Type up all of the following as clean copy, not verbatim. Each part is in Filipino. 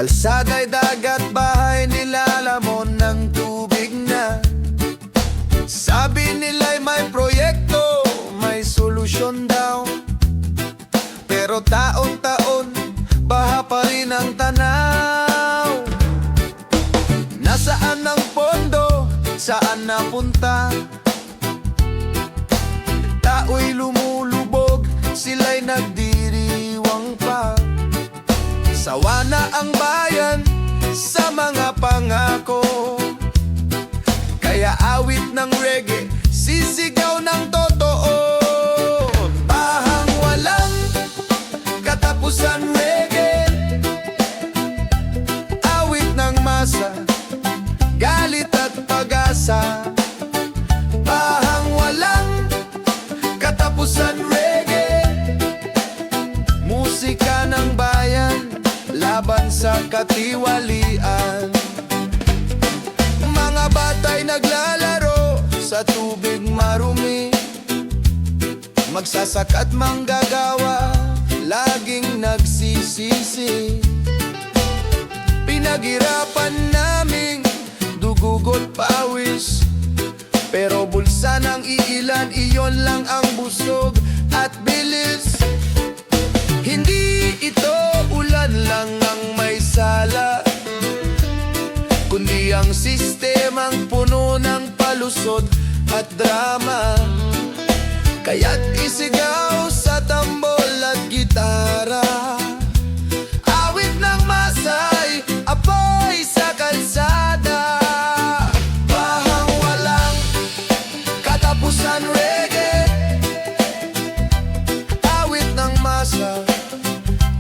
Kalsada'y dagat, bahay nilalamon ng tubig na. Sabi nila'y may proyekto, may solusyon daw. Pero taon-taon, baha pa rin ang tanaw. Nasaan ang pondo? Saan napunta? Tao'y lumulubog, sila'y nagdiriwang pa. Sawa na ang bayan sa mga pangako. Kaya awit ng reggae, sisigaw ng totoo. Bahang walang katapusan reggae, awit ng masa, galit at pag-asa. Bahang walang katapusan reggae, musika ng bayan laban sa katiwalian. Mga batay naglalaro sa tubig marumi, magsasaka at manggagawa, laging nagsisisi. Pinaghirapan naming dugugot pawis, pero bulsa ng iilan, iyon lang ang busog at bilis. Hindi ito ulan lang ang may sala, kundi ang sistemang puno ng palusot at drama. Kaya't isigaw sa tambol at gitara, awit ng masay, apoy sa kalsada. Bahang walang katapusan reggae, awit ng masa,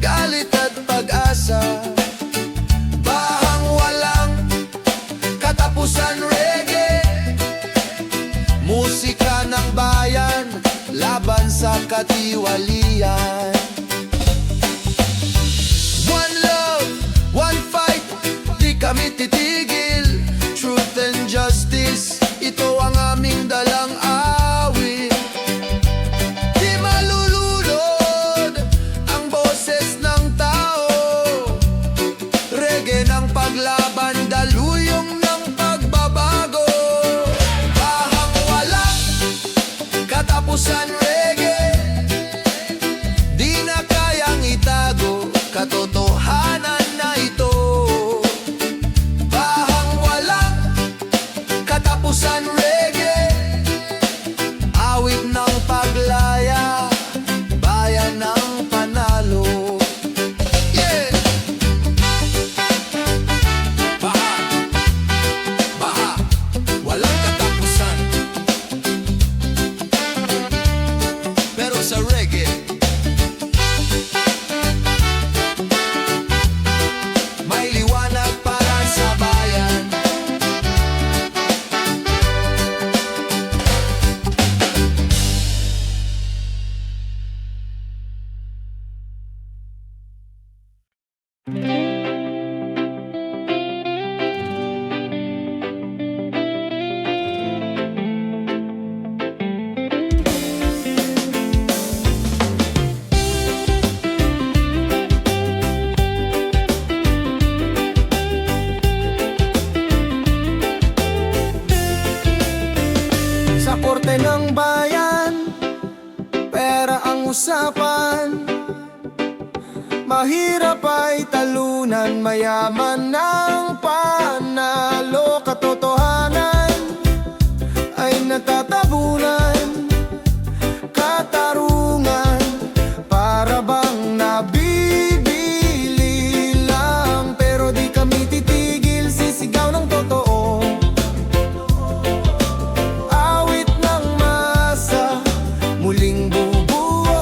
galit at pag-asa. Bahang walang katapusan reggae, musika ng bayan laban sa katiwalian. One love, one fight, di kami titigil. Truth and justice, ito ang aming dalang awit. Di malulunod ang boses ng tao, reggae ng paglaban, daluyong ng pagbabago. Bahang walang katapusan reggae, di na kayang itago katotohanan na ito. Bahang walang katapusan reggae, awit ng paglaya, bayan ng panalo. Yeah! Baha, baha, walang katapusan. Pero sa reggae, may liwanag para sa bayan. Sa korte ng bayan, pera ang usapan. Mahirap ay talunan, mayaman ng panalo. Katotohanan ay natatabunan, katarungan para bang nabibili lang. Pero di kami titigil, sisigaw ng totoo. Awit ng masa, muling bubuo,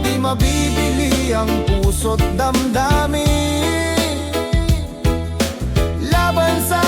di mabibili ang puso't damdamin. Laban sa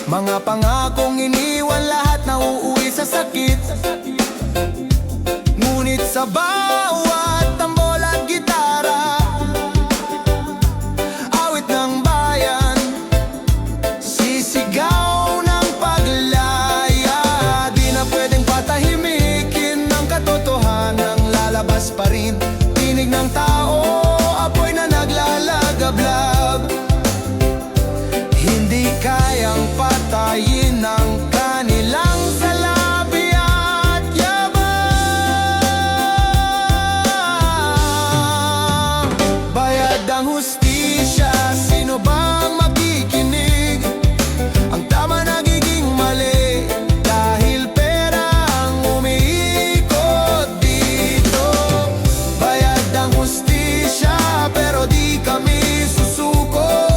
Mga pangakong iniwan lahat na uuwi sa sakit. Ngunit sa bawat tambol at gitara, awit ng bayan, sisigaw ng paglaya. Di na pwedeng patahimikin ng katotohanan, lalabas pa rin. Tinig ng tao, apoy na naglalagablab. Hindi kayang patayin ang kanilang salabi at yabang. Bayad ang hustisya, sino bang makikinig? Ang tama nagiging mali dahil pera ang umiikot dito. Bayad ang hustisya pero di kami susuko.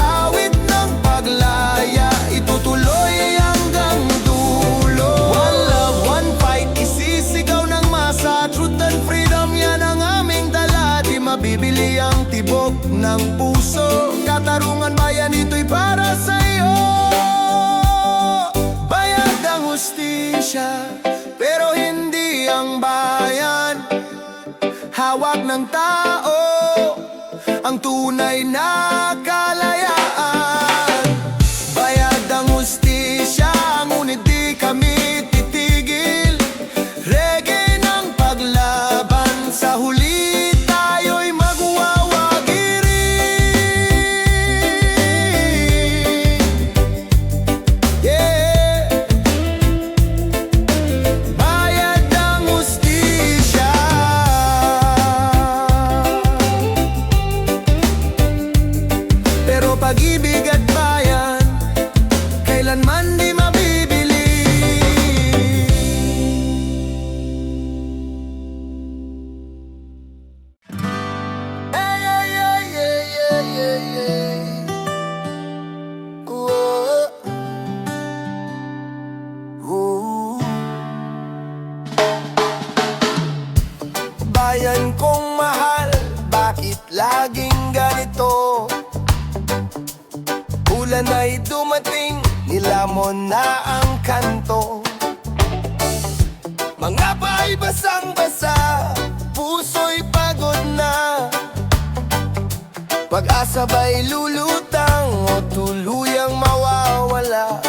Awit ng paglaya, itutuloy hanggang dulo. One love, one fight, isisigaw ng masa. Truth and freedom, yan ang aming dala. Di mabibili ang tibok ng puso. Katarungan bayan, ito'y para sa'yo. Bayad ang hustisya, pero hindi ang bayan. Hawak ng tao ang tunay na kalayaan. Bayad ang hustisya, ngunit di kami titigil. Reggae ng paglaban, sa huli tayo'y magwawagirin. Yeah. Bayad ang hustisya, pero pag-ibig at bayan, kailanman di mabibili. Ay, ay, ay, ay, ay, ay, ay. Oh, oh. Bayan kong mahal, bakit laging ganito? Ulan ay dumating, nilamon na ang kanto. Mga bahay basang-basa, puso'y pagod na. Pag-asa ba'y lulutang o tuluyang mawawala?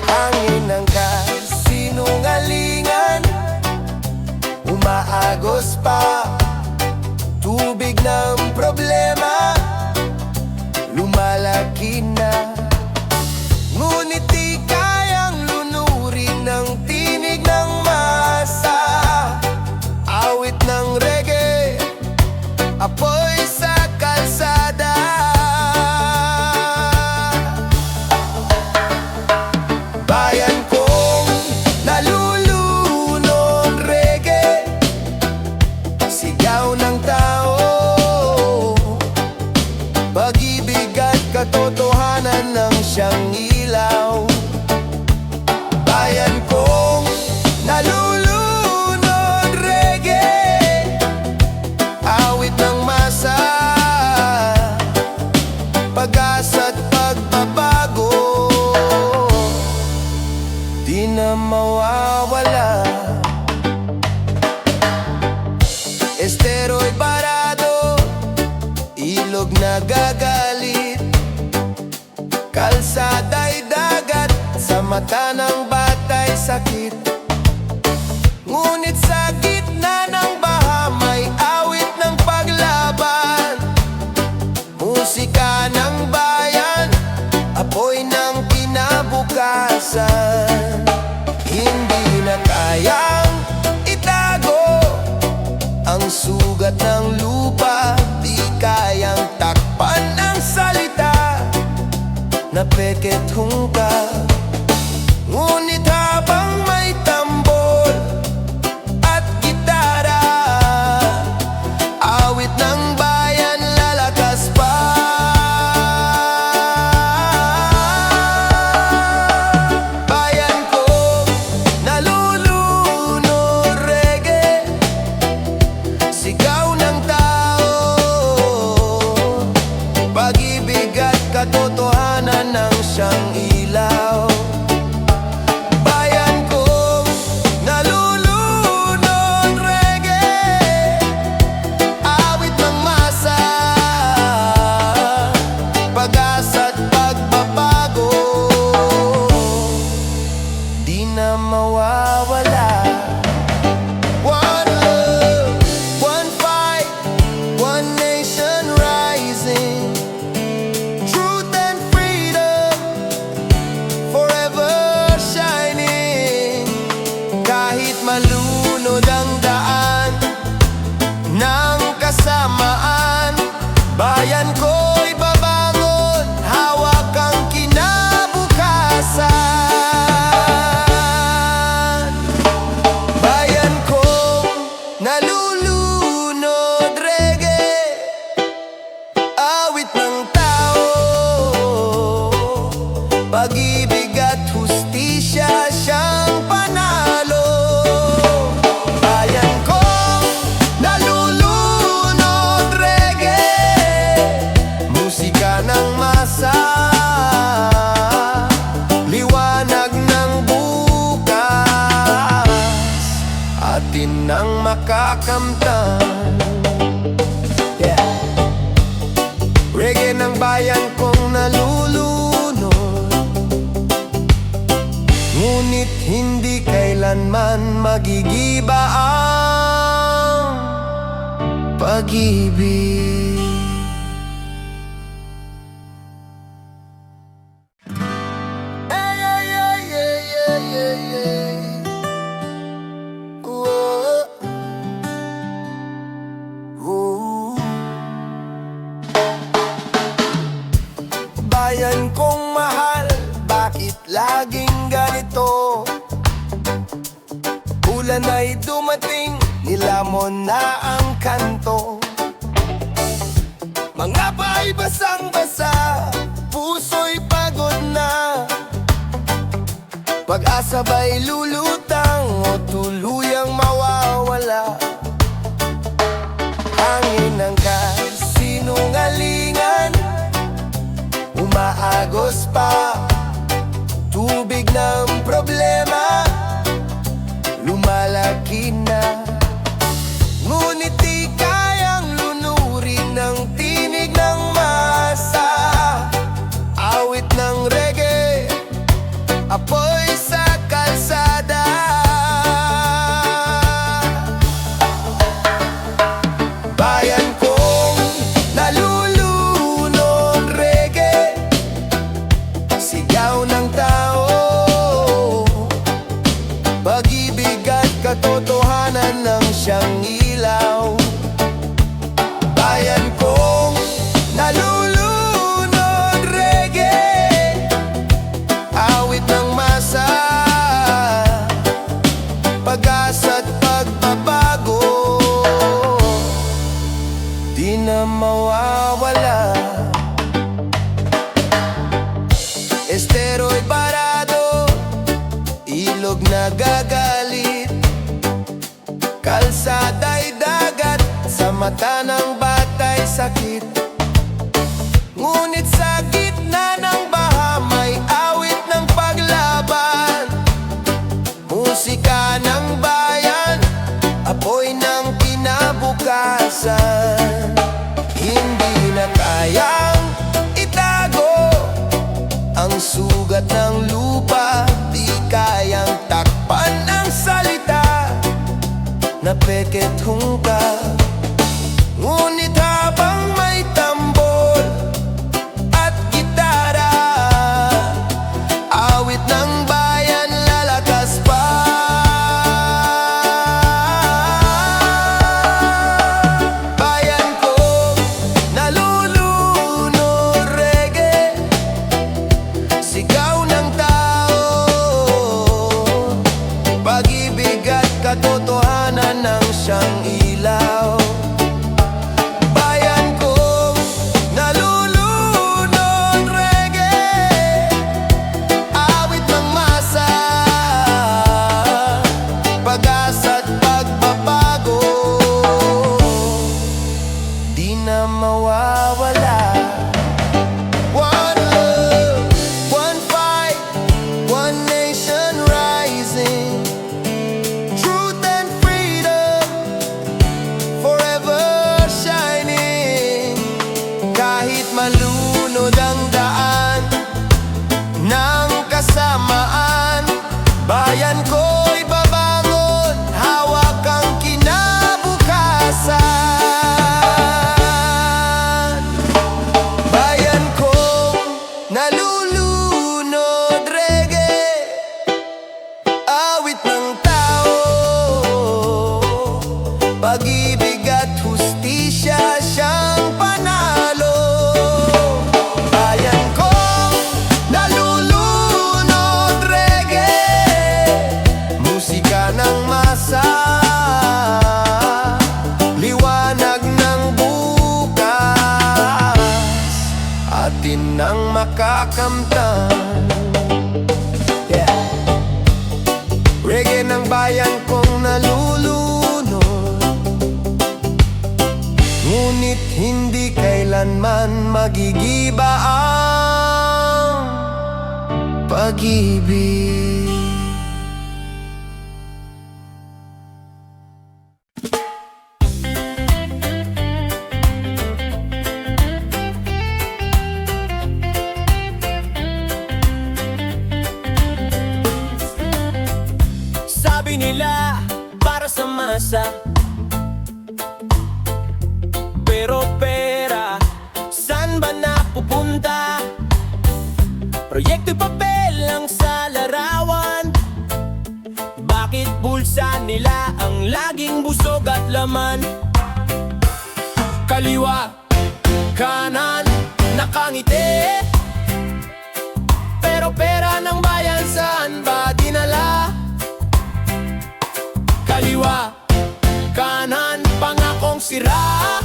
Hangin ng kasinungalingan, umaagos pa. Tubig ng problema, lumalaki na. Ngunit di kayang lunurin ng tinig ng masa. Awit ng reggae, apoy sa kalsada. Bayan kong nalulunod, reggae, sigaw ng tao. Pag-ibig at katotohanan ng siyang ilaw. Bayan kong nalulunod, reggae, awit ng masa. Pag-asa at pagbabago, di na mawawala. Estero'y barado, ilog na gagalit. Kalsada'y dagat, sa mata ng bata'y sakit. Ngunit sa gitna ng baha, may awit ng paglaban. Musika ng bayan, apoy ng kinabukasan. Hindi na kayang itago ang sugat ng lupa. Di kayang takpan ng salita na peket hungkap. Ngunit habang may tambol at gitara, awit ng bayan lalakas pa. Bayan ko nalulunod, reggae, sigaw ng tao. Pag-ibig at katotohanan ng mawawala. One love, one fight, one nation rising. Truth and freedom forever shining. Kahit malunod ang daan ng kasamaan, bayan ko'y babangon, hawak ang kinabukasan. Bayan kong nalulunod, reggae, awit ng tao, pag-ibig at hustisya siyang panalo. Bayan kong nalulunod, reggae, musika ng masa, liwanag ng bukas, atin ang makakamtan. Yeah. Reggae ng bayan kong nalulunod, ngunit hindi kailanman magigiba ang pag-ibig. Ay, ay, ay, ay, ay, ay, ay. Oh, oh. Bayan kong mahal, bakit laging ganito? Ulan ay dumating, nilamon na ang kanto. Mga bahay basang-basa, puso'y pagod na. Pag-asa ba'y lulutang o tuluyang mawawala? Hangin ng kasinungalingan, umaagos pa. Tubig ng problema, lumalaki na. Ngunit di kayang lunurin ng tinig ng masa. Awit ng reggae, apoy sa kalsada. Bayan kong nalulunod, reggae, sigaw ng tao, pag-ibig at katotohanan ng siyang ilaw. Bayan kong nalulunod, reggae, awit ng masa, pag-asa at pagbabago, di na mawawala. Estero'y barado, ilog na gagalit, kalsada'y dagat, sa mata ng bata'y sakit. Ngunit sa gitna ng baha may awit ng paglaban, musika ng bayan, apoy ng kinabukasan. Hindi na kayang itago ang sugat ng lupa, di kayang takpan ng salita na peket hungkap. Ngunit habang may tambol at ng makakamtan. Reggae ng bayan kong nalulunod, ngunit hindi kailanman magigiba ang pag-ibig. Sabi nila para sa masa, pero pera saan ba napupunta? Proyekto'y papel lang sa larawan. Bakit bulsa nila ang laging busog at laman? Kaliwa, kanan, nakangiti, pero pera ng bayan saan ba dinala? Kaliwa, kanan, pangakong sira,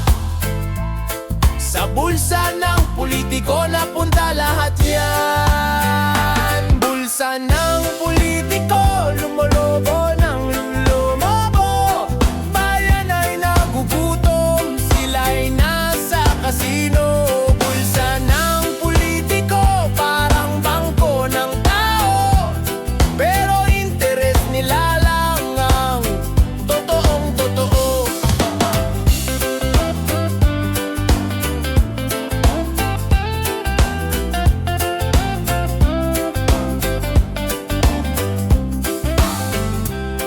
sa bulsa ng politiko napunta lahat yan. Bulsa ng politiko, lumolobo ng lumobo. Bayan ay nagugutom, sila'y nasa kasino. Bulsa ng politiko, parang bangko ng tao, pero interes nila lang ang totoong totoo.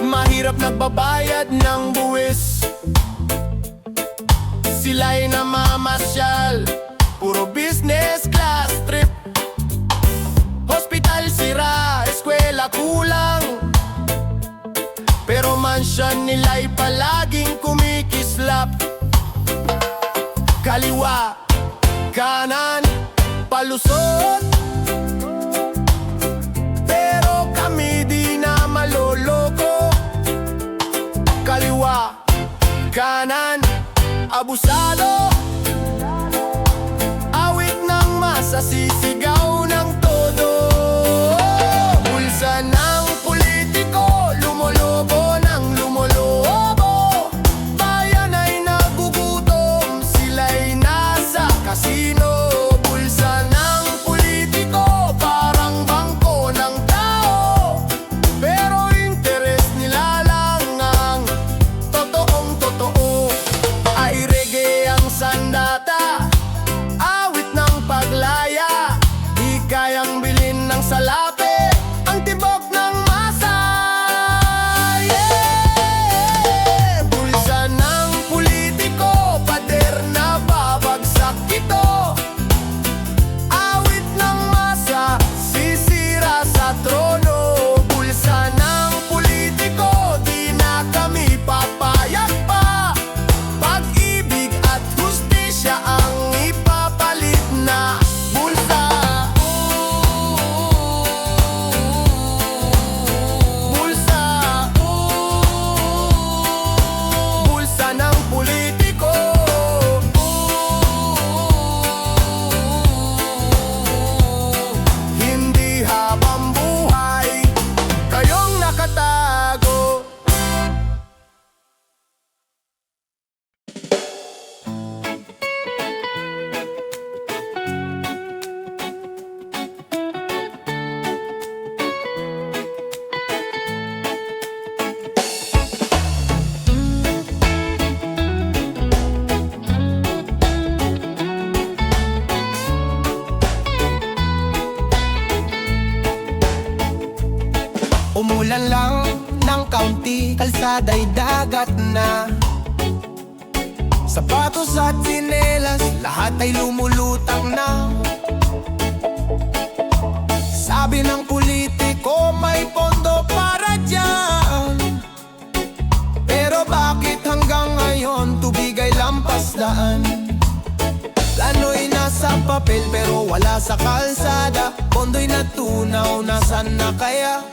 Mahirap nagbabayad ng buwis, sila'y namamasyal, puro business class trip. Hospital sira, eskwela kulang, pero mansyon nila'y palaging kumikislap. Kaliwa, kanan, palusot, pero kami di na maloloko. Kaliwa, kanan, abusado, awit ng masa, sisigaw ng todo. Bulsa ng politiko, lumolobo ng lumolobo. Bayan ay nagugutom, sila'y nasa kasino. Bulsa ng politiko, parang bangko ng tao, pero interes nila lang ang totoong totoo. Ay reggae ang sandata, awit ng paglaya, di kayang bilhin ng salapi ang tibok ng masa. Yeah! Bulsa ng politiko, pader na babagsak ito. Awit ng masa, sisira sa trono. Bulsa ng politiko, di na kami papayag pa. Pag-ibig at hustisya ang ipapalit na bulsa. Bulsa, bulsa ng politiko. Hindi habang buhay kayong nakatago. Umulan lang ng kaunti, kalsada'y dagat na. Sapatos at tsinelas, lahat ay lumulutang na. Sabi ng politiko, may pondo para dyan, pero bakit hanggang ngayon tubig ay lampas daan? Plano'y nasa papel pero wala sa kalsada, pondo'y natunaw, nasan na kaya?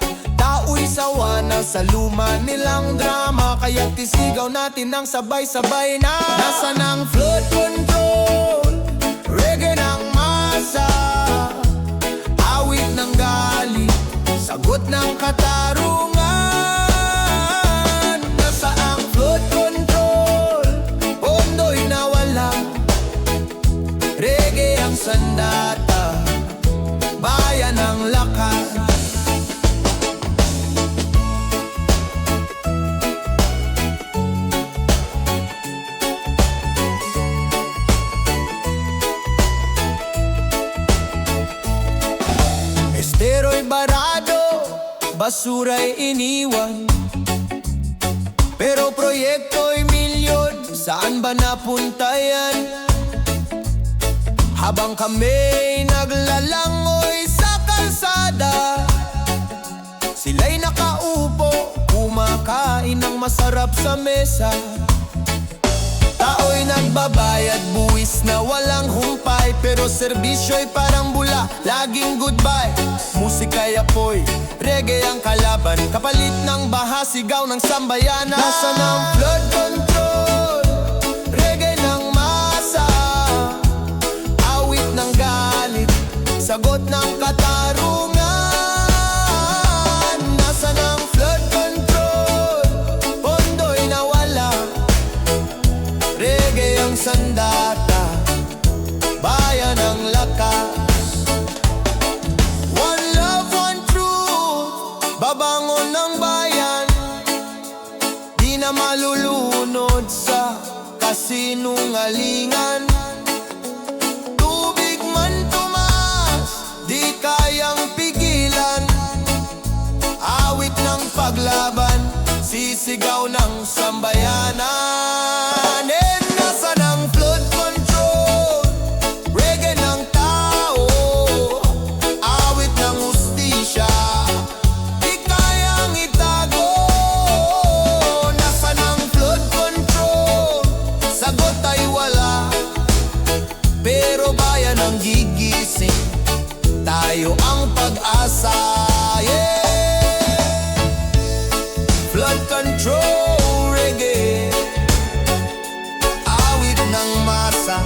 Tao'y sawa na sa luma nilang drama, kaya't isigaw natin ng sabay-sabay na. Nasaan ang flood control? Reggae ng masa. masa. Awit ng galit, sagot ng katarungan. Nasa ang flood control, pondo'y nawala. Reggae ang sandata, bayan ang lakas. Estero'y barado, basura'y iniwan. Pero proyekto'y milyon, saan ba napunta yan? Habang kami naglalangoy sa kalsada, sila'y nakaupo, kumakain ng masarap sa mesa. Tao'y nagbabayad, buwis na walang humpay, pero serbisyo'y parang bula, laging goodbye. Musika'y apoy, reggae ang kalaban, kapalit ng baha, sigaw ng sambayanan. Nasa ng flood control, reggae ng masa. Awit ng galit, sagot ng katarungan. Nasa ng flood control, pondo'y nawala. Reggae ang sandata, bayan ang lakas. One love, one truth, babangon ng bayan. Di na malulunod sa kasinungalingan. Tubig man tumaas, di kayang pigilan. Awit ng paglaban, sisigaw ng sambayanan. Nasa ng flood control, reggae ng tao, awit ng hustisya, di kayang itago. Nasa ng flood control, sagot ay wala, pero bayan ang gigising, tayo ang pag-asa. Yeah! Flood control, reggae, awit ng masa,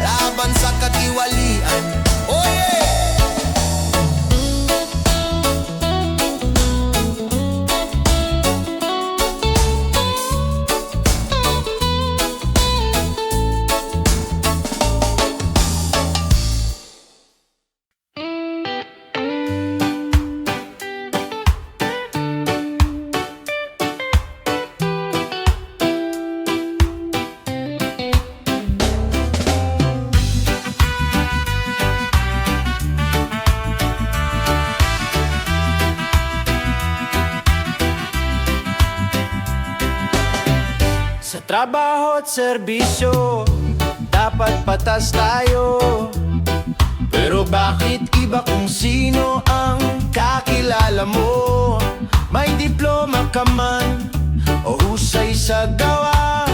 laban sa katiwalian. Oh yeah! Sa trabaho at serbisyo, dapat patas tayo. Pero bakit iba kung sino ang kakilala mo? May diploma ka man o husay sa gawa,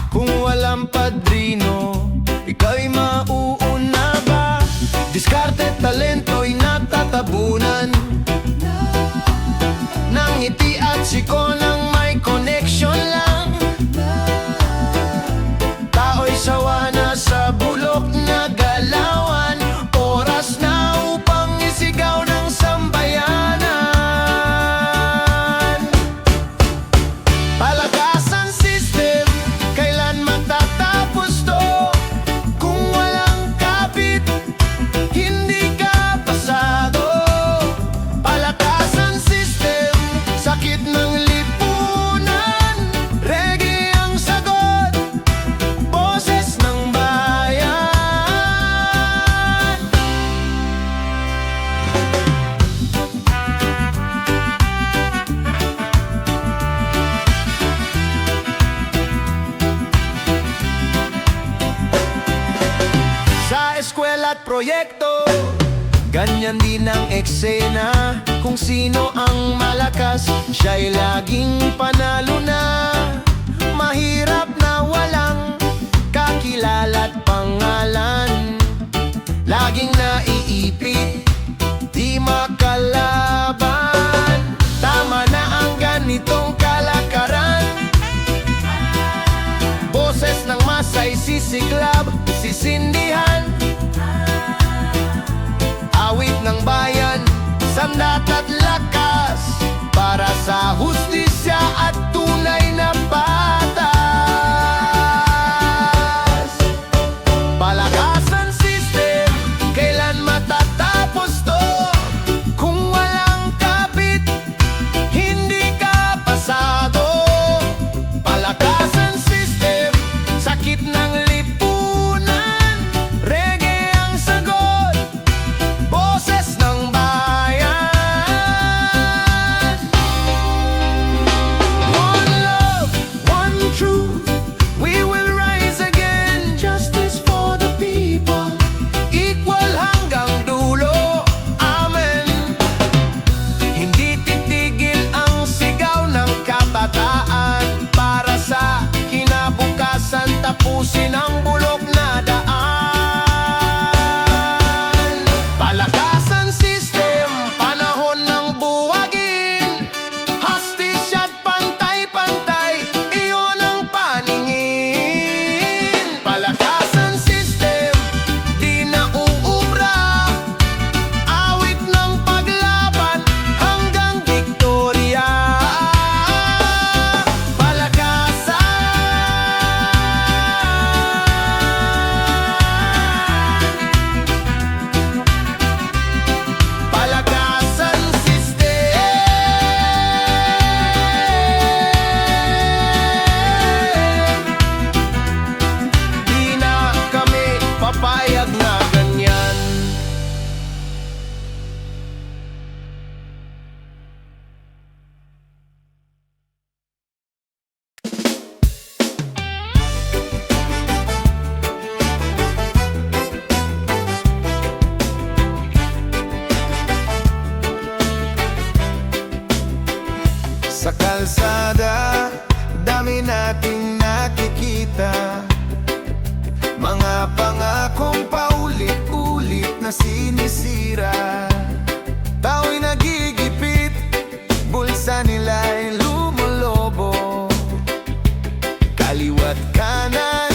kung walang padrino, ikaw'y mauuna ba? Diskarte, talento'y natatabunan ng ngiti at siko ng may connection lang. Tao'y sawa na sa bulok na galawan, oras na upang isigaw ng sambayanan. Palakasan system, kailan matatapos to? Kung walang kapit, hindi ka pasado. Palakasan system, sakit ng lipunan, reggae ang sagot, boses ng bayan. Sa eskwela at proyekto, ganyan din ang eksena. Kung sino ang malakas, siya'y laging panalo na. Mahirap na walang kakilala at pangalan, laging naiipit, di makalaban. Tama na ang ganitong kalakaran, boses ng masay sisiklab, sisindihan. sinisira. Tao'y nagigipit, bulsa nila'y lumolobo. Kaliwat kanan,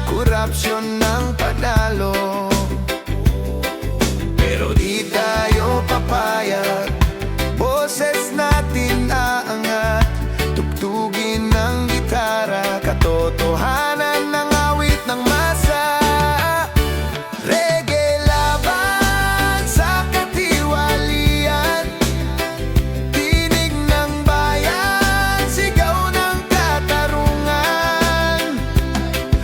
korupsyon ng panalo. Pero di tayo papayag, boses natin aangat. Tugtugin ng gitara, katotohanan ng awit ng masa. Reggae laban sa katiwalian, tinig ng bayan, sigaw ng katarungan.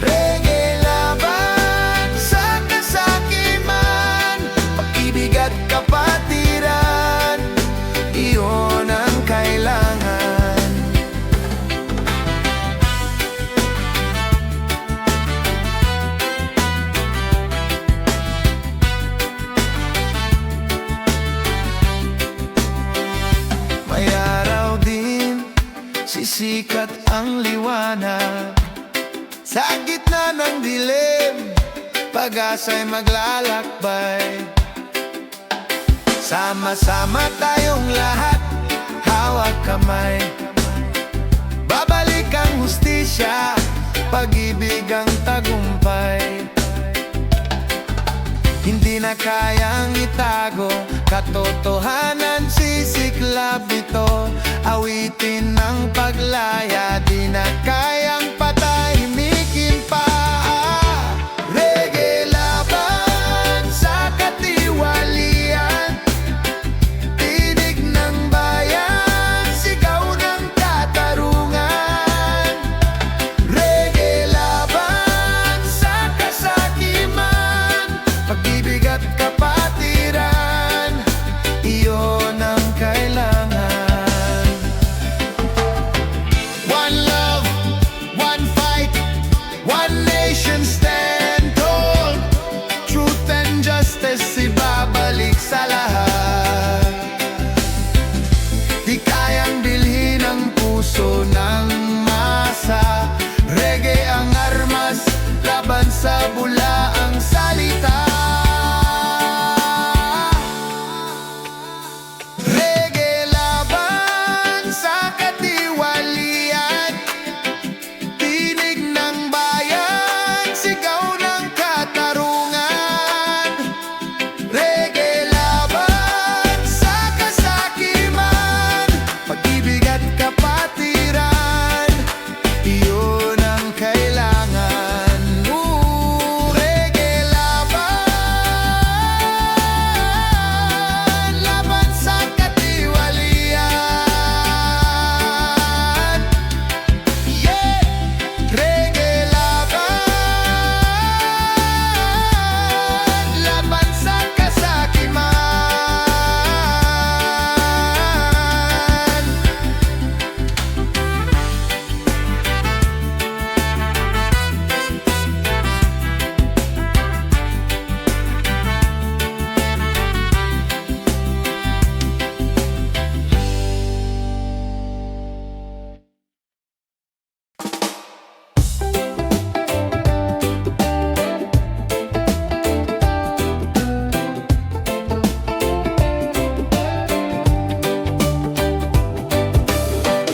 Reggae laban sa kasakiman, pag-ibig at kapatiran, iyon ang kailangan. May araw din, sisikat ang liwanag. Sa gitna ng dilim, pag-asa'y maglalakbay. Sama-sama tayong lahat, hawak kamay. Babalik ang hustisya, pag-ibig ang tagumpay. Hindi na kayang itago, katotohanan sisiklab ito. Awitin ng paglaya, di na kayang patahimikin pa. Reggae laban sa katiwalian, tinig ng bayan, sigaw ng katarungan. Reggae laban sa kasakiman, pag-ibig at kapatiran, iyon ang kailangan. One love, one fight, one nation stand tall. Truth and justice ibabalik sa lahat. Di kayang bilhin ang puso ng masa. Reggae ang armas, laban sa bula ang salita. Reggae laban sa katiwalian, tinig ng bayan, sigaw ng katarungan. Reggae laban sa kasakiman, pag-ibig at kapatiran, iyon ang kailangan. Reggae laban, laban sa katiwalian. Yeah! Reggae laban, laban sa kasakiman.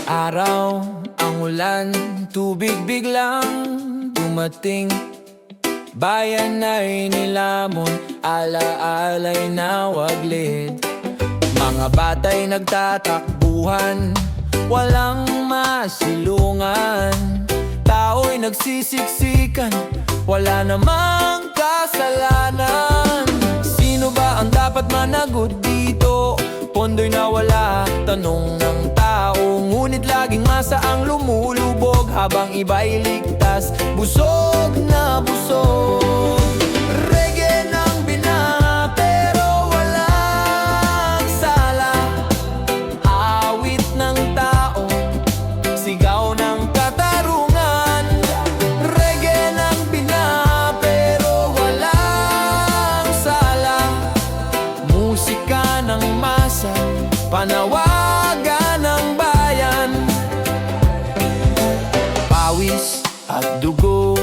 Araw, ang ulan, tubig biglang dumating. Bayan ay nilamon, alaalay na waglit. Mga batay nagtatakbuhan, walang masilungan. Tao'y nagsisiksikan, wala namang kasalanan. Sino ba ang dapat managot dito? Pondo'y nawala, tanong ng tao. Ngunit laging masa ang lumulubog, habang iba'y ligtas, busog na busog. Reggae ng bina, pero walang sala. Awit ng tao, sigaw ng katarungan. Reggae ng bina, pero walang sala. Musika ng masa, panawagan ng bayan. Pawis at dugo,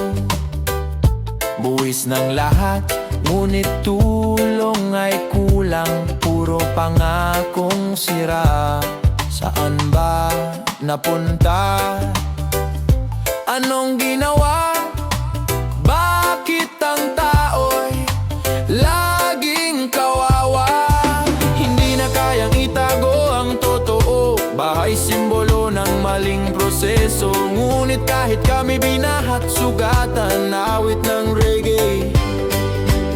buwis ng lahat, Ngunit tulong ay kulang, puro pangakong sira. Saan ba napunta? Anong ginawa? Bakit ang tao'y laging kawawa? Hindi na kayang itago ang totoo, bahay simbolo ng maling proseso. Ngunit kahit kami binahat sugatan, awit ng reggae,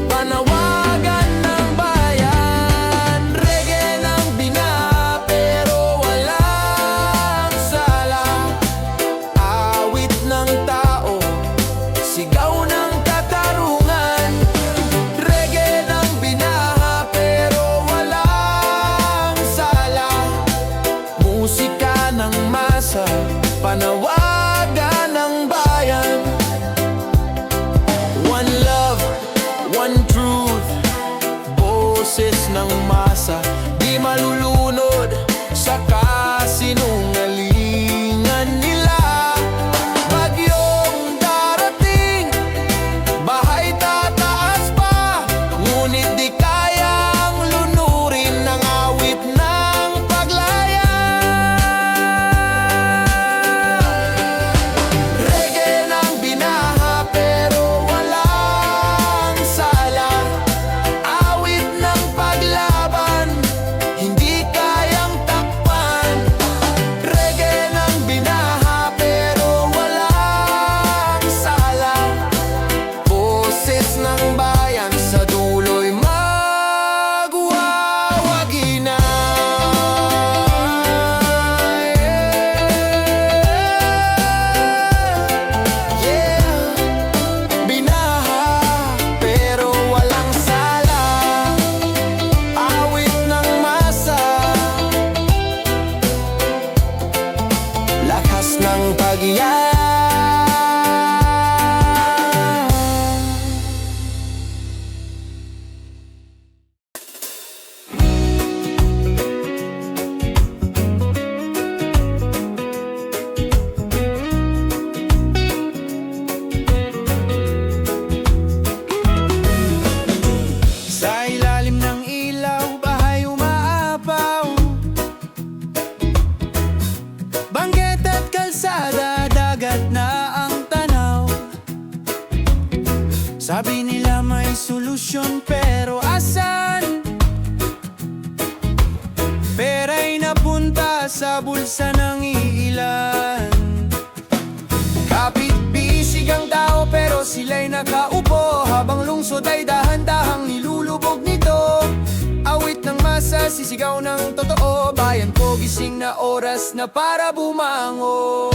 panawagan ng bayan. Reggae ng binaha pero walang sala, awit ng tao, sigaw ng katarungan. Reggae ng binaha pero walang sala, musika ng masa, panawagan ng bayan. One love, one truth, boses ng masa, di malulunod sa kasinungalingan nila. Bagyong darating, bahay tataas pa, ngunit di kayang lunurin ng awit ng paglaya. Reggae ng binaha pero walang sala, awit ng paglaban, hindi kayang takpan. Reggae ng binaha pero walang sala, boses ng bayan sa dulo'y magwawagi na. Yeah. Binaha pero walang sala, awit ng masa, lakas ng pag-iyak. Sa ilalim ng ilaw, bahay umaapaw, banggit at kalsada, dagat na ang tanaw. Sabi nila may solusyon pero asan? Pera'y napunta sa bulsa ng iilan. Kapit-bisig ang tao pero sila'y nakaupo, habang lungsod ay dahan-dahang nilulubog nito. Awit ng masa, sisigaw ng totoo, bayan ko gising na oras na para bumangon.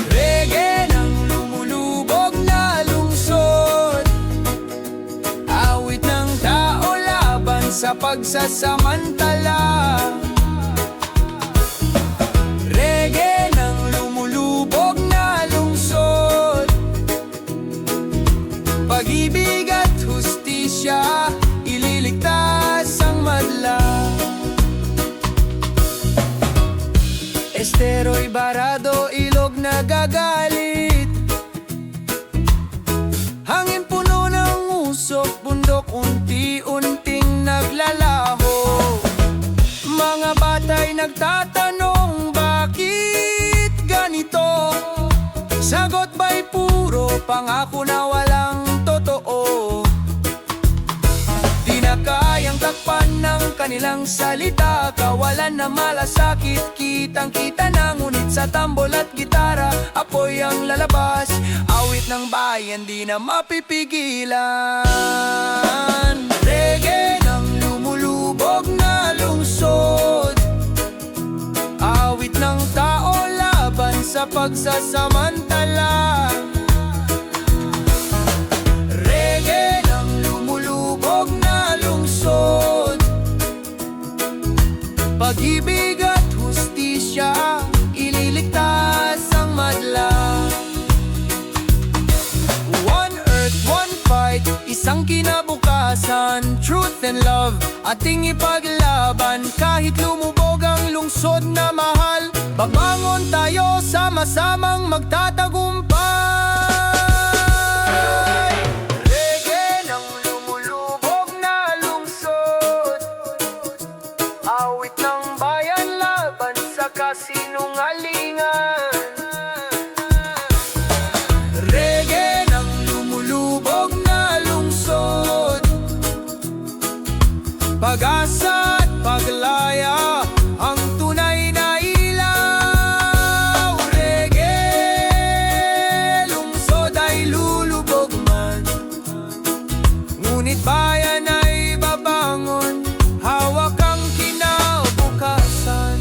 Reggae ng lumulubog na lungsod, awit ng tao laban sa pagsasamantala. Reggae ng lumulubog na lungsod, pag-ibig at hustisya, ililigtas ang madla. Estero'y barado, ilog na gagalit, hangin puno ng usok, bundok unti-unting naglalaho. Mga bata'y nagtatanong, bakit ganito? Sagot ba'y puro pangako na walang totoo? Di na kayang takpan ng kanilang salita, kawalan na malasakit, kitang-kita na. Ngunit sa tambol at gitara, apoy ang lalabas, awit ng bayan di na mapipigilan. Reggae ng lumulubog na lungsod, awit ng tao laban sa pagsasamantala. Reggae ng lumulubog na lungsod, pag-ibig at hustisya, ililigtas ang madla. One earth, one fight, isang kinabukasan, truth and love, ating ipaglaban. Kahit lumubog ang lungsod na mahal, babangon tayo sama-samang magtatagumpay. Reggae ng pag-asa at paglaya, ang tunay na ilaw. Reggae, lungsod ay lulubog man, ngunit bayan ay babangon, hawak ang kinabukasan.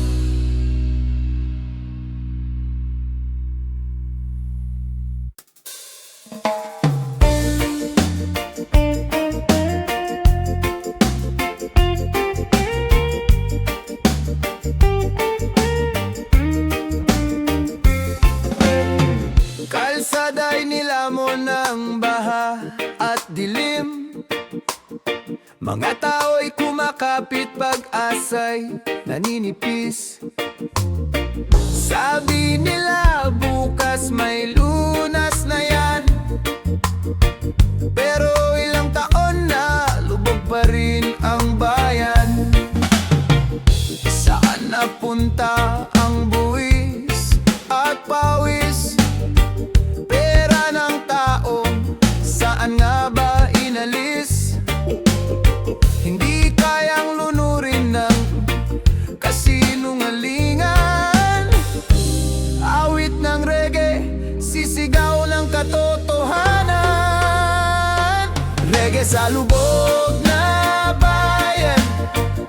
Kalsada'y nilamon ng baha at dilim. Mga tao'y kumakapit, pag-asa'y naninipis. Sabi nila bukas may lunas na yan, pero ilang taon na lubog pa rin ang bayan. Saan napunta ang buwis at pawis? Pera ng tao, saan nga ba inalis? Hindi kayang lunurin ng kasinungalingan. Awit ng reggae, sisigaw ng katotohanan. Reggae sa lubog na bayan,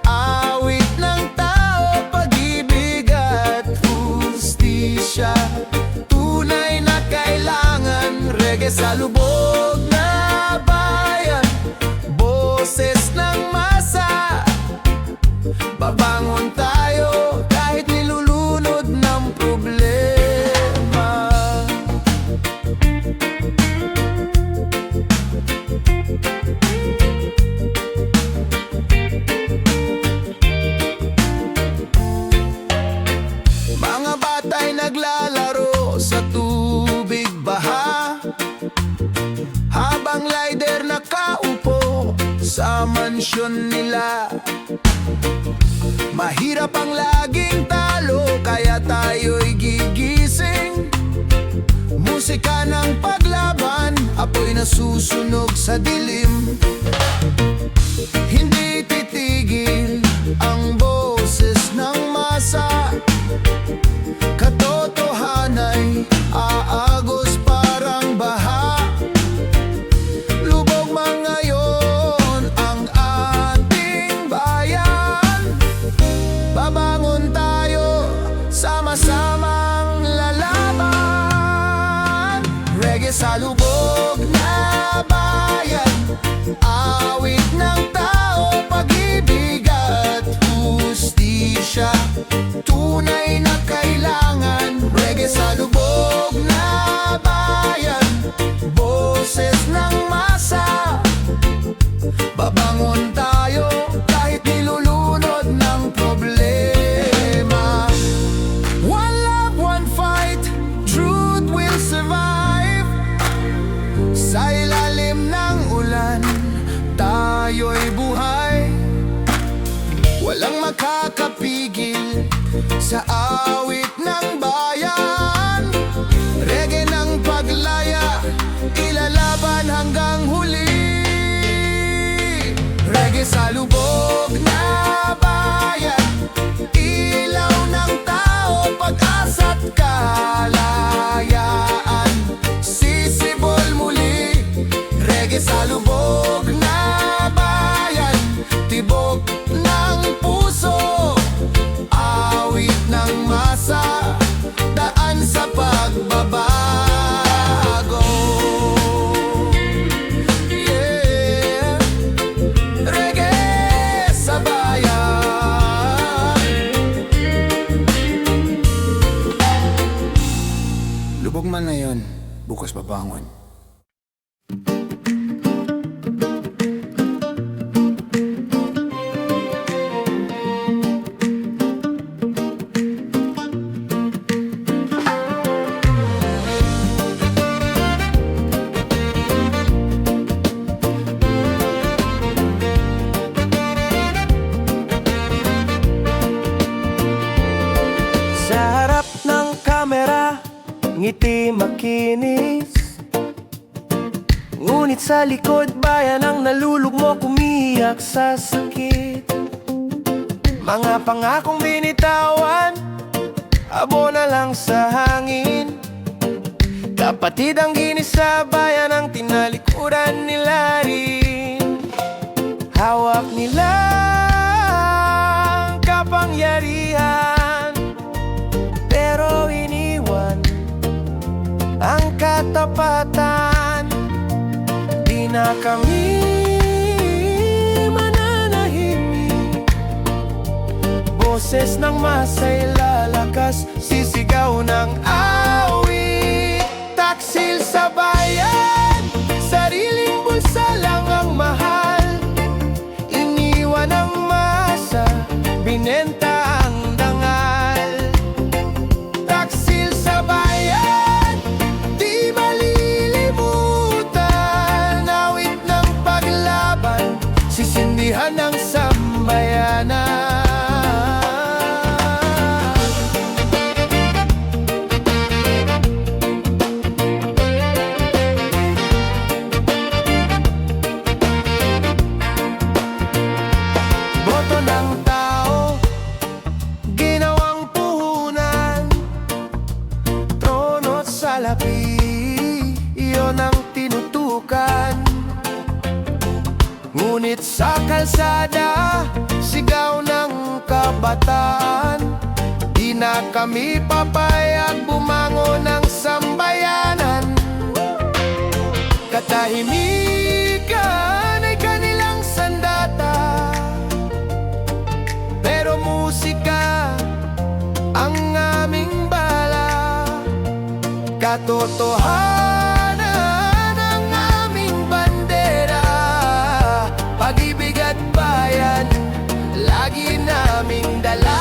awit ng tao, pag-ibig at hustisya, tunay na kailangan. Reggae sa lubog na bayan, boses ng masa, babangon tayo kahit nilulunod ng problema. Mga bata'y naglalaro sa tubig baha, habang lider nakaupo sa mansyon nila. Mahirap ang laging talo, kaya tayo'y gigising. Musika ng paglaban, apoy na susunog sa dilim. Hindi titigil ang boses ng masa, katotohanay aagos parang baha. Lubog man ngayon ang ating bayan, babangon tayo, sama-samang lalaban. Reggae sa lubog na bayan, awit ng tao, pag-ibig at hustisya, tunay na kailangan. Reggae sa lubog na bayan, boses ng masa, babangon tayo kahit nilulunod ng problema. One love, one fight, truth will survive. Sa ilalim ng ulan, tayo'y buhay. Walang makakapigil sa awit ng bayan. Reggae ng paglaya, ilalaban hanggang huli. Reggae sa lubog na bayan, ilaw ng tao, pag-asa't kalayaan, sisibol muli. Reggae sa lubog na bayan, tibok ng puso, awit ng masa, daan sa pagbabago. Yeah. Reggae sa bayan. Lubog man ngayon, bukas babangon. ngiti makinis, Ngunit sa likod bayan ang nalulugmok, umiiyak sa sakit. Mga pangakong binitawan, abo na lang sa hangin. Kapatid ang ginisa, bayan ang tinalikuran nila rin. Hawak nila ang kapangyarihan, pero iniwan ang katapatan. Di na kami mananahimik, boses ng masa'y lalakas, sisigaw ng awit. Taksil sa bayan, sariling bulsa lang ang mahal. Iniwan ang masa, binenta ang dangal. Taksil sa bayan, di malilimutan. Awit ng paglaban, sisindihan ng sambayanan. Boto ng tao, ginawang puhunan. Trono't salapi, iyon ang tinutukan. Ngunit sa kalsada, sigaw ng kabataan. Di na kami papayag bumangon ng sambayanan. Katahimikan ay kanilang sandata, pero musika ang aming bala. Katotohanan ang aming bandera, pag-ibig at bayan, lagi naming dala.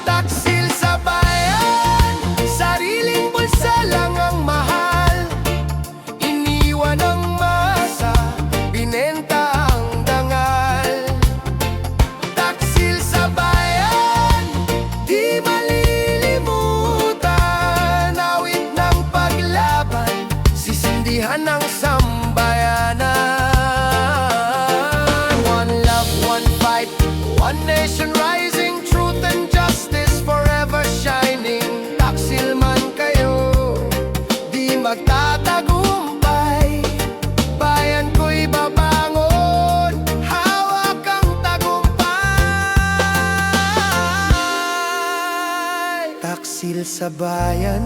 Taksil sa bayan, sariling bulsa lang ang mahal. Iniwan ang masa, binenta ang dangal. Taksil sa bayan, di malilimutan. Awit ng paglaban, sisindihan ng sambayanan. One love, one fight, one nation rising, truth and justice forever shining. Taksil man kayo, di magtatagumpay. Bayan ko'y babangon, hawak ang tagumpay. Taksil sa bayan,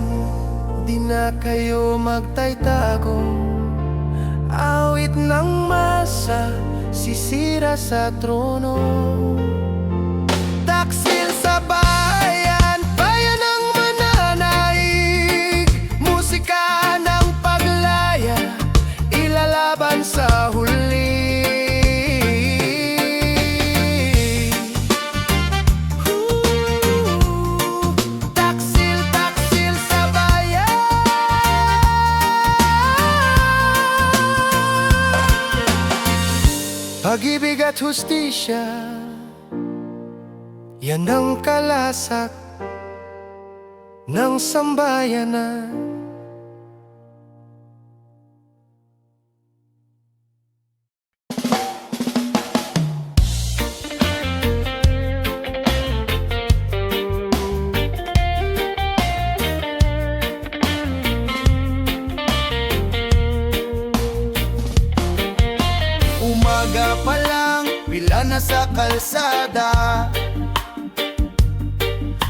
di na kayo magtaytago. Awit ng masa, sisira sa trono. Taksil sa bayan, bayan ang mananaig. Musika ng paglaya, ilalaban sa huli. Taksil, taksil sa bayan. Pag-ibig at hustisya, yan ang kalasak ng sambayanan. Umaga pa lang, pila na sa kalsada.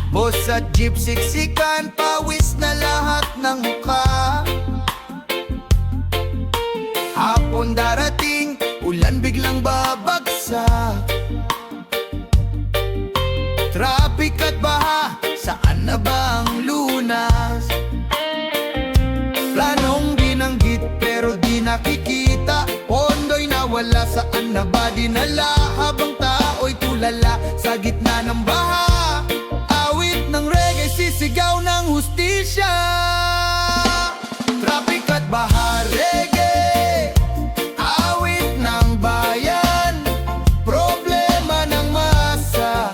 Boss at jeep siksikan, pawis na lahat ng mukha. Hapon darating, ulan biglang babagsak. Traffic at baha, saan na ba ang lunas? Planong binanggit pero di nakikita. Pondo'y nawala, saan na ba dinala? Habang tao'y tulala sa gitna ng baha. Awit ng reggae, sisigaw ng hustisya. Traffic at baha, reggae, awit ng bayan. Problema ng masa,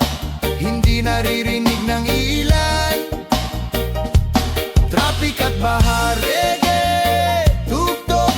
hindi naririnig ng ilan. Traffic at baha, reggae, tugtog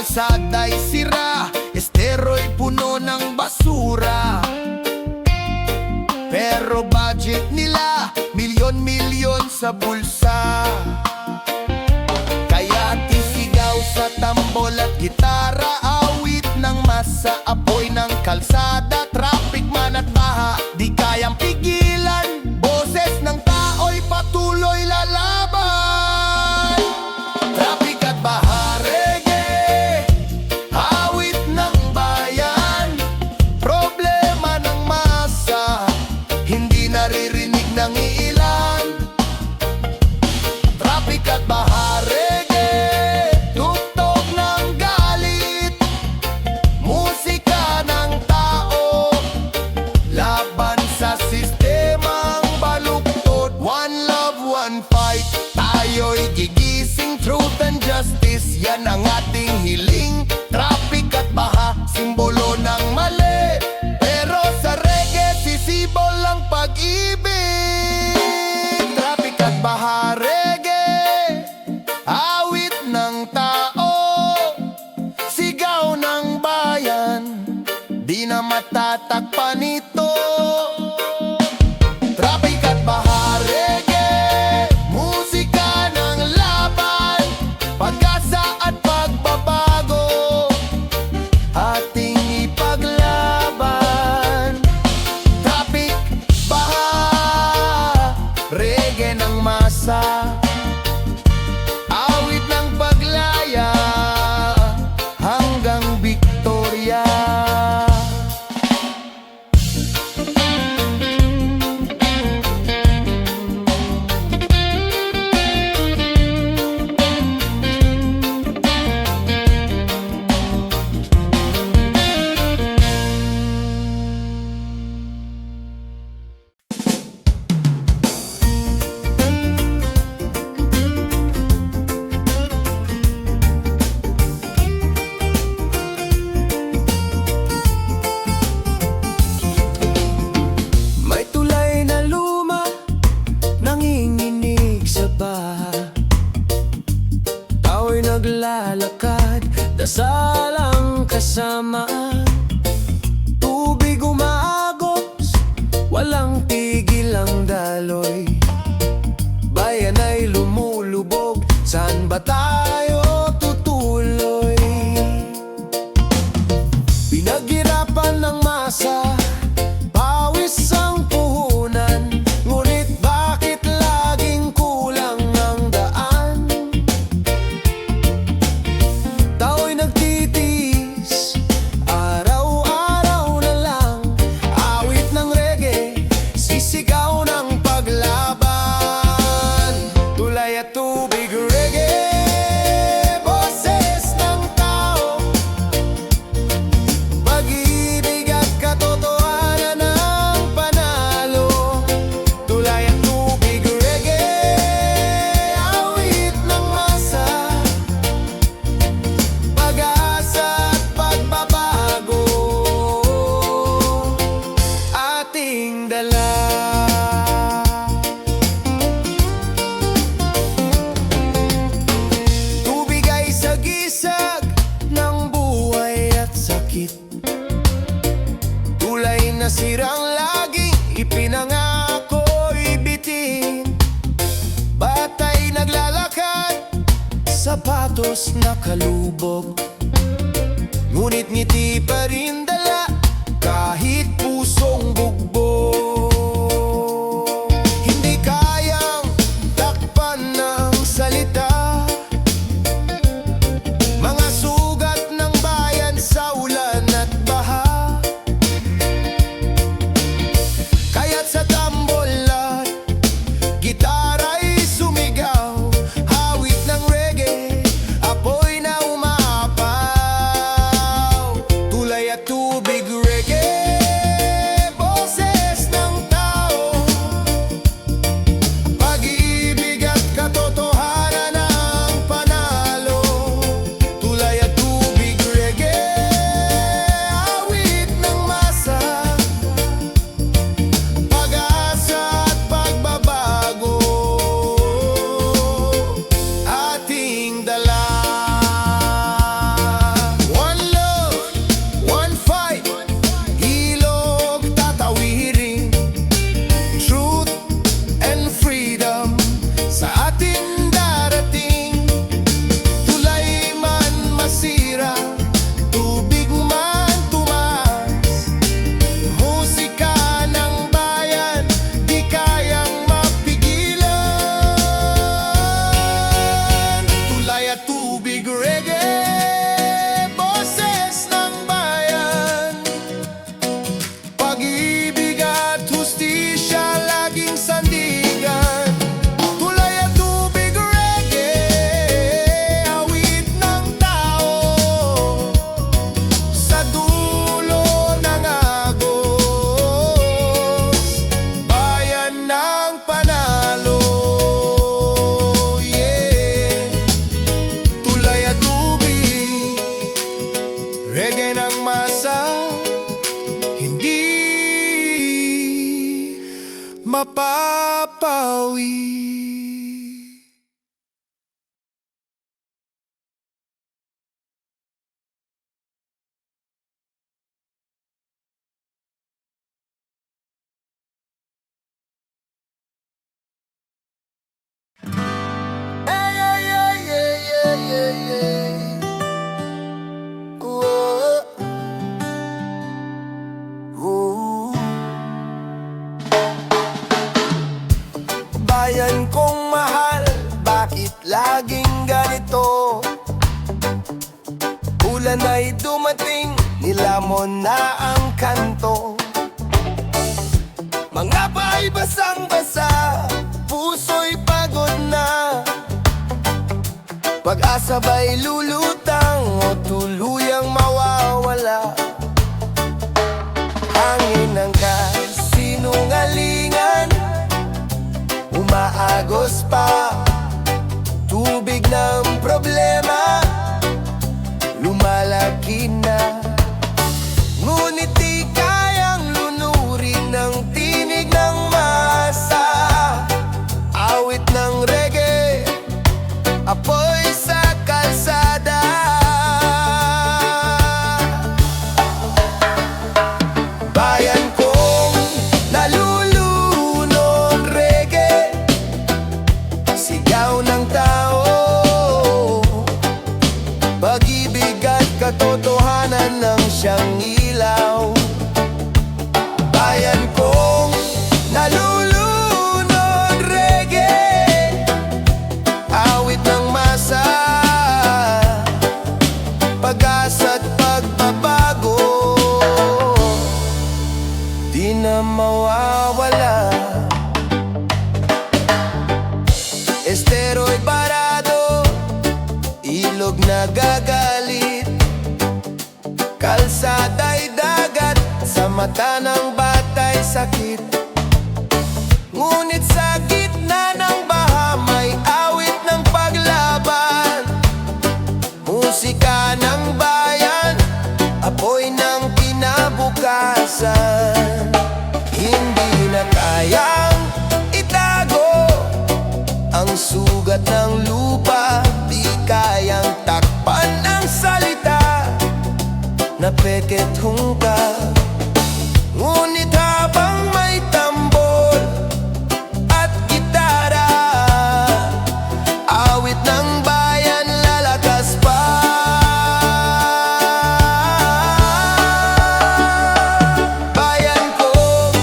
kalsada'y sira, estero'y puno ng basura. Pero budget nila, milyon-milyon sa bulsa. Kaya tisigaw sa tambol at gitara, awit ng masa, apoy ng kalsada, traffic man at baha, di kayang pigilan. Boses ng tao'y patuloy lalaban. Traffic at baha, reggae, awit ng bayan, problema ng masa, hindi naririnig ng ilan. Traffic at baha, reggae, tugtog ng galit, musika ng tao, laban sa sistemang baluktot. One love, one fight, tayo'y gigising. Truth and justice, yan ang ating hiling. Traffic at baha, simbolo ng mali, pero sa reggae, sisibol ang pag-ibig. Traffic at baha, reggae, awit ng tao, sigaw ng bayan, di na matatakpan ito. Traffic at baha, reggae, musika ng laban, pag-asa at pagbabago, ating ipaglaban. Traffic, baha, reggae ng masa, awit ng paglaya, hanggang Victoria. May tulay na luma, nanginginig sa baha. Tao'y naglalakad, dasal ang kasama. Tubig umaagos, walang tigil ang daloy. Bayan ay lumulubog, saan ba tayo tutuloy? Pinaghirapan ng masa, pawis ang puhunan, ngunit bakit laging kulang ang daan? Tao'y nagtitiis, araw-araw na lang, awit ng reggae, sisigaw ng paglaban. Tulay at tubig, reggae, boses ng tao, pag-ibig at katotohanan ang panalo. Tulay at tubig, reggae, awit ng masa, pag-asa at pagbabago, ating dala. Tubig ay sagisag ng buhay at sakit, tulay na sirang laging ipinangako'y bitin. Batay naglalakad, sapatos nakalubog, ngunit ngiti pa rin dala kahit pusong bugbog. Hindi kayang takpan ng salita, mga sugat ng bayan sa ulan at baha. Kaya't sa tambolan, gitara'y sumigaw, awit ng reggae, apoy na umaapaw. Tulay at tubig, reggae, boses ng ganito. Ulan ay dumating, nilamon na ang kanto. Mga bahay basang-basa, puso'y pagod na. Pag-asa ba'y lulutang o tuluyang mawawala? Hangin ng kasinungalingan, umaagos pa. Tubig ng problema, lumalaki na. Ngunit di kayang lunurin ng tinig ng masa. Awit ng reggae, apoy sa kalsada. Bayan kong nalulunod, reggae, sigaw ng tao. Pag-ibig at katotohanan ng siyang ilaw. Bayan kong nalulunod, reggae, awit ng masa, pag-asa't pagbabago, di na mawawala. Estero'y barado, ilog na gagalit, kalsada'y dagat, sa mata ng bata'y sakit. Ngunit sa gitna ng baha may awit ng paglaban. Musika ng bayan, apoy ng kinabukasan. Hindi na kayang itago ang sugat ng lupa, di kayang takpan ng salita na peket hungkag. Ngunit habang may tambol at gitara, awit ng bayan lalakas pa. Bayan kong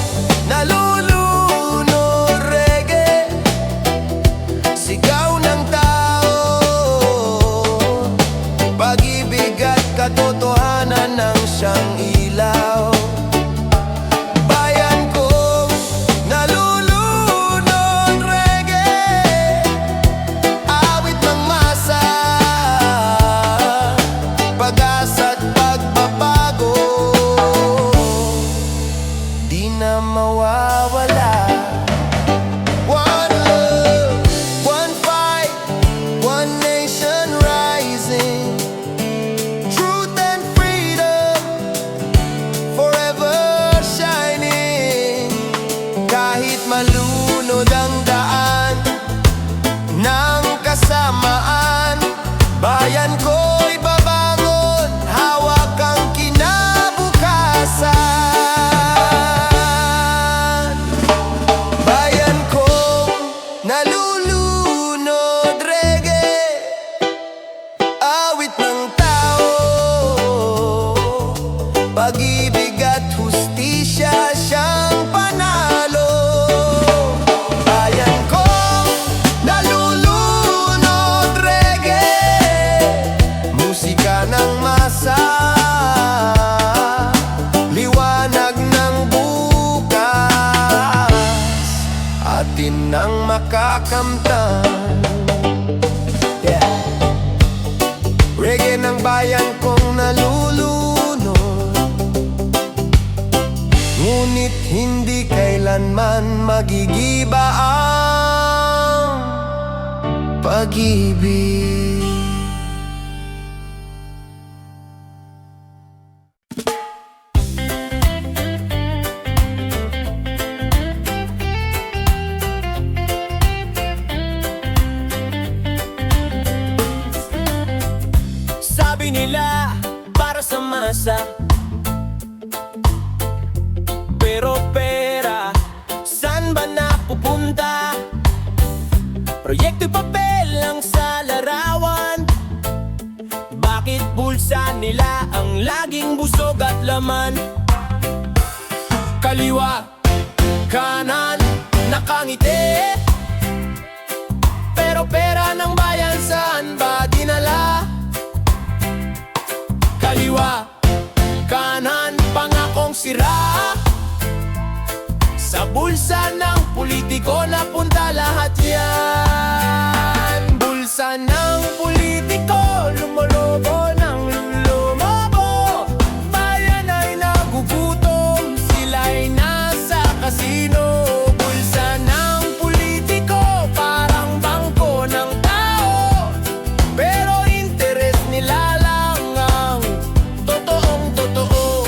nalulunod, reggae, sigaw ng tao. Pag-ibig at katotohanan ng siyang ilaw. Bayan kong nalulunod, reggae, awit ng masa, pag-asa't pagbabago, di na mawawala. One love, one fight, one nation rising. Truth and freedom, forever shining. Kahit malunod ang daan ng kasamaan, bayan ko'y babangon, hawak ang kinabukasan. Bayan kong nalulunod, reggae, awit ng tao. Pag-ibig at hustisya siyang panalo. Bayan kong nalulunod, reggae, musika ng masa, liwanag ng bukas, atin ang makakamtan. Yeah. Reggae ng bayan kong nalulunod, ngunit hindi kailanman magigiba ang pag-ibig. Sabi nila para sa masa, pero pera, saan ba napupunta? Proyekto'y papel lang sa larawan. Bakit bulsa nila ang laging busog at laman? Kaliwa, kanan, nakangiti, pero pera ng bayan saan ba bulsa ng politiko, napunta lahat yan. Bulsa ng politiko, lumolobo ng lumobo. Bayan ay nagugutom, sila'y nasa kasino. Bulsa ng politiko, parang bangko ng tao, pero interes nila lang ang totoong totoo.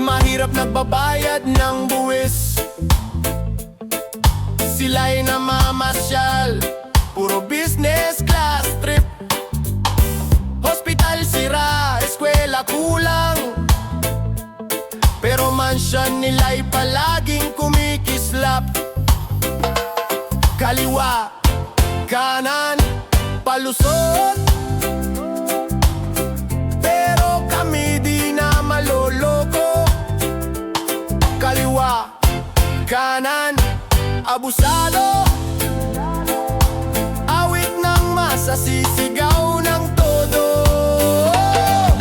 Mahirap nagbabayad ng buwis, sila'y namamasyal, puro business class trip. Hospital sira, eskwela kulang, pero mansyon nila'y palaging kumikislap. Kaliwa, kanan, palusot, pero kami di na maloloko. Kaliwa, kanan, abusado, awit ng masa, sisigaw ng todo.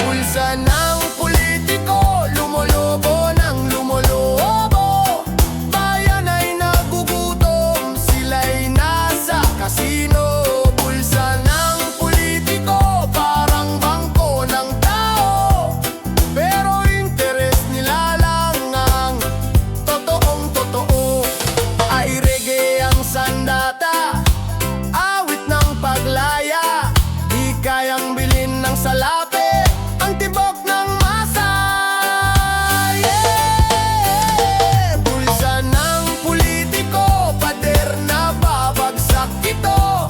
Bulsa ng politiko, lumolobo ng lumolobo. Bayan ay nagugutom, sila'y nasa kasino. Bulsa ng politiko, parang bangko ng tao, pero interes nila lang ang totoong totoo. Ay reggae ang sandata, awit ng paglaya, di kayang bilhin ng salapi ang tibok ng masa. Yeah! Bulsa ng politiko, pader na babagsak ito.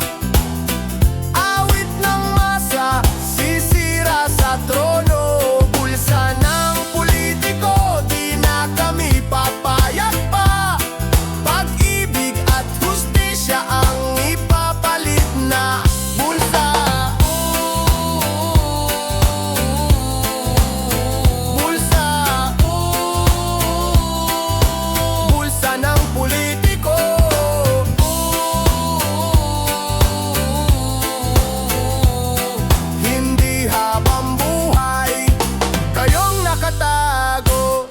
Awit ng masa, sisira sa trono. Bulsa ng politiko, di na kami papayag pa. Pag-ibig at hustisya ang ipapalit na bulsa. Bulsa. Bulsa ng politiko. Hindi habang buhay kayong nakatago.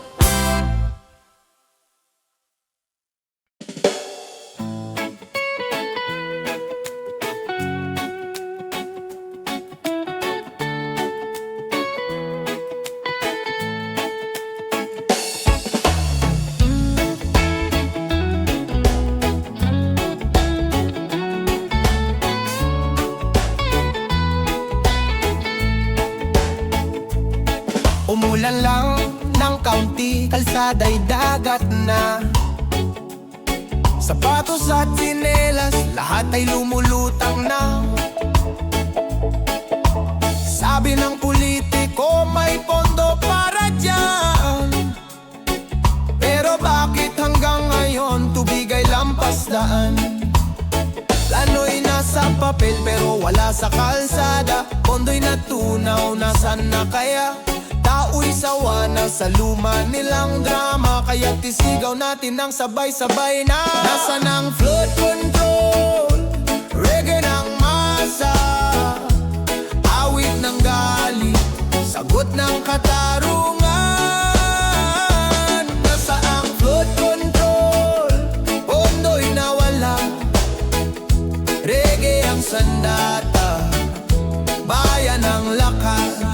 Umulan lang ng kaunti, kalsada'y dagat na. Sapatos at tsinelas, lahat ay lumulutang na. Sabi ng politiko, may pondo para dyan, pero bakit hanggang ngayon tubig ay lampas daan? Plano'y nasa papel pero wala sa kalsada. Pondo'y natunaw, nasan na kaya? Tao'y sawa na sa luma nilang drama, kaya tisigaw natin ng sabay-sabay na. Nasaan ang flood control? Reggae ng masa, awit ng galing, sagot ng katarungan. Nasaan ang flood control? Pondo'y nawala, reggae ang sandata, bayan ang lakas.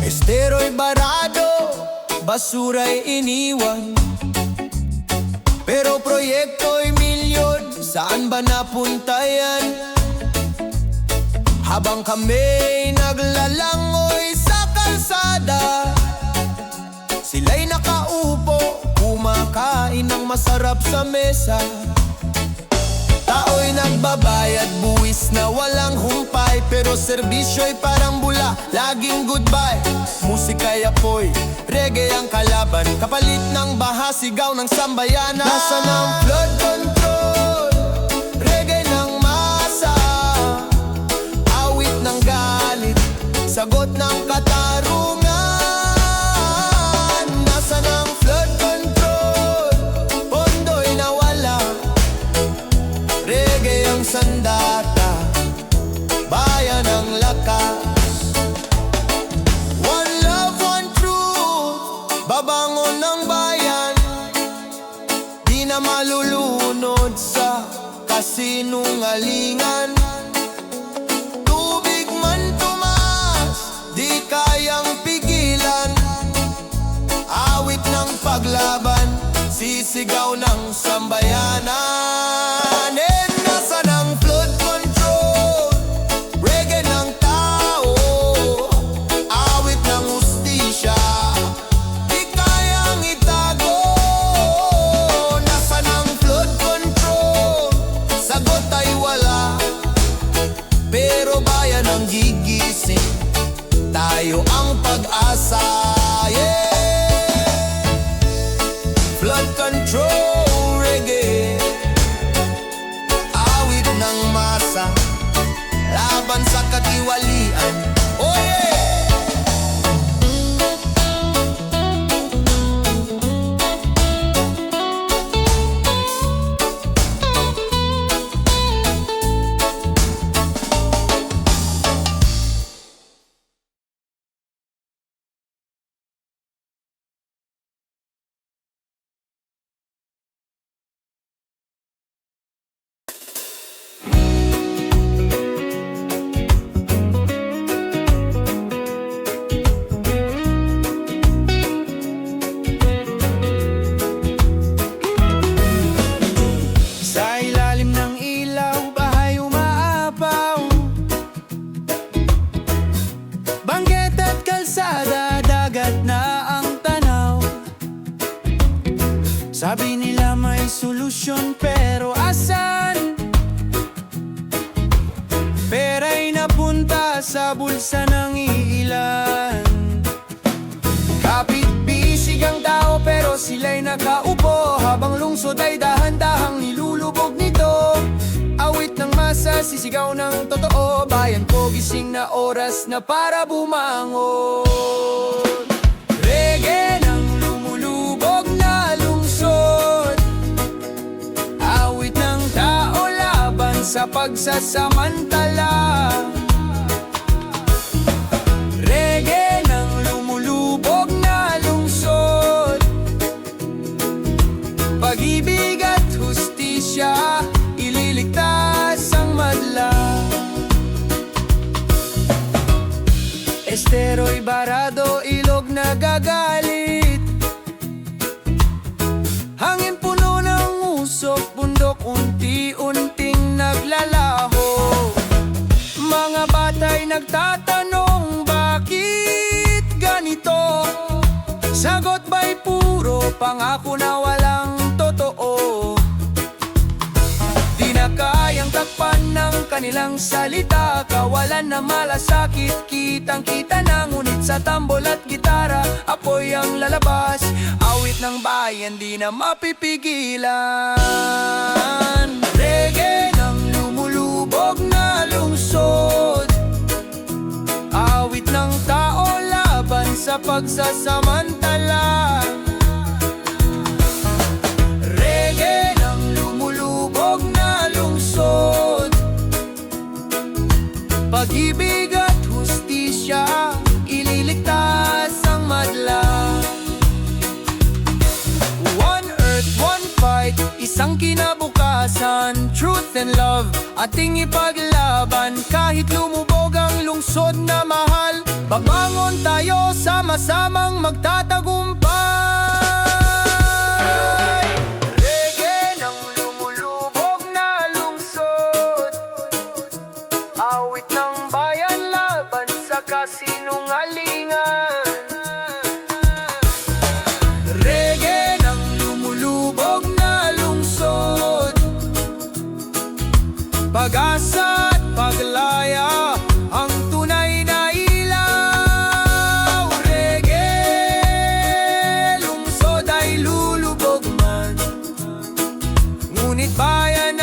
Estero'y barado, basura'y iniwan, pero proyekto'y milyon, saan ba napunta yan? Habang kami naglalangoy sa kalsada, sila'y nakaupo, kumakain ng masarap sa mesa. Tao'y nagbabayad, buwis na walang humpay, pero serbisyo'y parang bula, laging goodbye. Musika'y apoy, reggae ang kalaban, kapalit ng baha, sigaw ng sambayanan. Nasaan ang flood control? Reggae ng masa, galit, sagot ng katarungan. Nasaan ang flood control? Pondo'y nawala. Reggae ang sandata, bayan ang lakas. One love, one truth, babangon ng bayan. Di na malulunod sa kasinungalingan. Tubig man tumaas, di kayang pigilan. Awit ng paglaban, sisigaw ng sambayanan. And nasaan ang flood control? Reggae ng tao, awit ng hustisya, di kayang itago. Nasaan ang flood control? Sagot ay wala, pero bayan ang gigising, tayo ang pag-asa. Yeah! Flood control reggae, awit ng masa, laban sa katiwalian. Oh yeah! Sa ilalim ng ilaw, bahay umaapaw. Banggit at kalsada, dagat na ang tanaw. Sabi nila may solusyon, pero asan? Pera'y napunta sa bulsa ng iilan. Kapit-bisig ang tao pero sila'y nakaupo, habang lungsod ay dahan-dahang nilulubog nito. Awit ng masa, sisigaw ng totoo, bayan ko gising na oras na para bumangon. Reggae ng lumulubog na lungsod, awit ng tao laban sa pagsasamantala. Reggae ng lumulubog na lungsod, pag-ibig at hustisya, ililigtas ang madla. Estero'y barado, ilog na gagalit. Hangin puno ng usok, bundok unti-unting naglalaho. Mga bata'y nagtatanong, bakit ganito? Sagot ba'y puro pangako na walang totoo? Di na kayang takpan ng kanilang salita, kawalan na malasakit, kitang-kita na. Ngunit sa tambol at gitara, apoy ang lalabas. Awit ng bayan, di na mapipigilan. Reggae ng lumulubog na lungsod, awit ng tao laban sa pagsasamantala. Reggae ng lumulubog na lungsod, pag-ibig at hustisya, ililigtas ang madla. One earth, one fight, isang kinabukasan. Truth and love, ating ipaglaban. Kahit lumubog ang lungsod na mahal, babangon tayo sama-samang magtatagumpay. Reggae ng lumulubog na lungsod, awit ng bayan laban sa kasinungalingan. Reggae ng lumulubog na lungsod, pag-asa at paglaya, ang tunay na ilaw. Reggae, lungsod ay lulubog man, ngunit bayan